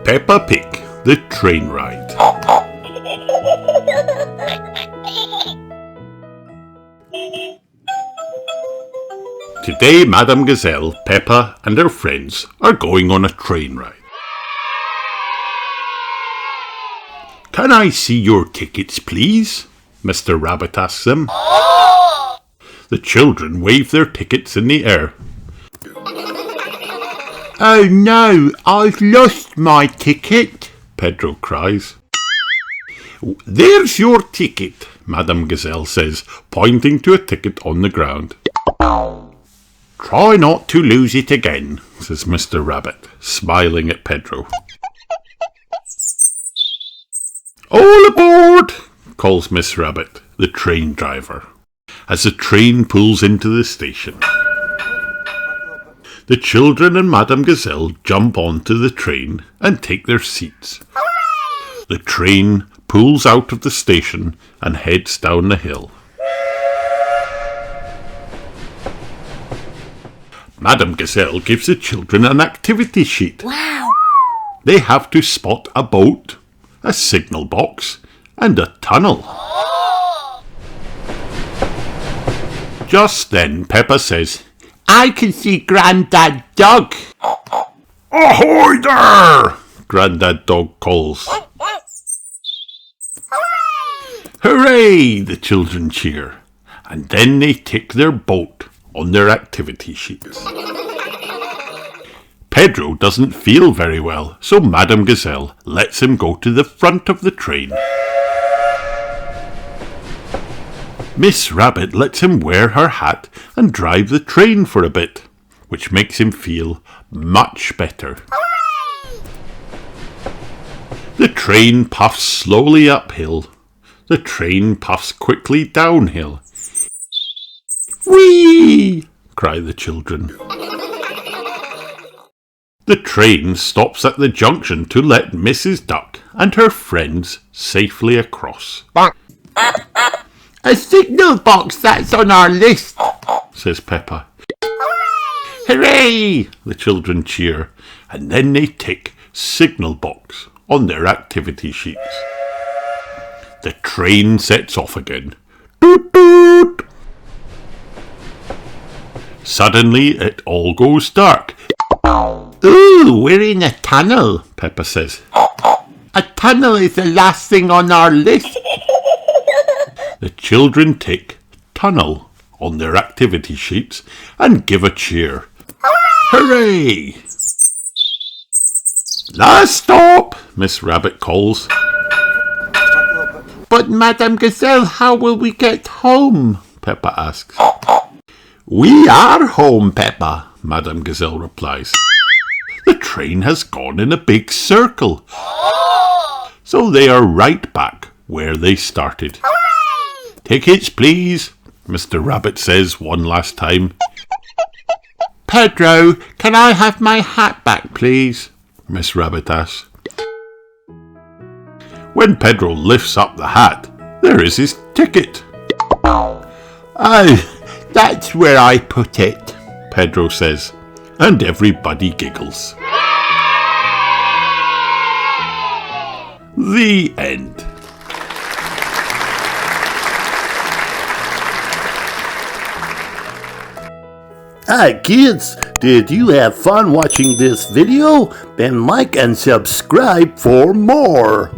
Peppa Pig, the train ride. Today, Madame Gazelle, Peppa and her friends are going on a train ride. Can I see your tickets, please? Mr. Rabbit asks them. The children wave their tickets in the air. Oh no, I've lost my ticket, Pedro cries. There's your ticket, Madame Gazelle says, pointing to a ticket on the ground. Try not to lose it again, says Mr. Rabbit, smiling at Pedro. All aboard, calls Miss Rabbit, the train driver, as the train pulls into the station. The children and Madame Gazelle jump onto the train and take their seats. The train pulls out of the station and heads down the hill. Madame Gazelle gives the children an activity sheet. Wow! They have to spot a boat, a signal box, and a tunnel. Just then, Peppa says, I can see Grandad Dog. Ahoy there! Grandad Dog calls. Hooray! The children cheer. And then they tick their boat on their activity sheets. Pedro doesn't feel very well, so Madame Gazelle lets him go to the front of the train. Miss Rabbit lets him wear her hat and drive the train for a bit, which makes him feel much better. The train puffs slowly uphill. The train puffs quickly downhill. Whee! Cry the children. The train stops at the junction to let Mrs. Duck and her friends safely across. A signal box, that's on our list, says Peppa. Hooray! The children cheer, and then they tick signal box on their activity sheets. The train sets off again. Toot toot! Suddenly it all goes dark. Ooh, we're in a tunnel, Peppa says. A tunnel is the last thing on our list. The children tick tunnel on their activity sheets and give a cheer. Hooray! Last stop, Miss Rabbit calls. But Madame Gazelle, how will we get home? Peppa asks. We are home, Peppa, Madame Gazelle replies. The train has gone in a big circle. So they are right back where they started. Tickets, please, Mr. Rabbit says one last time. Pedro, can I have my hat back, please? Miss Rabbit asks. When Pedro lifts up the hat, there is his ticket. Oh, that's where I put it, Pedro says, and everybody giggles. The end. Hi kids, did you have fun watching this video? Then like and subscribe for more.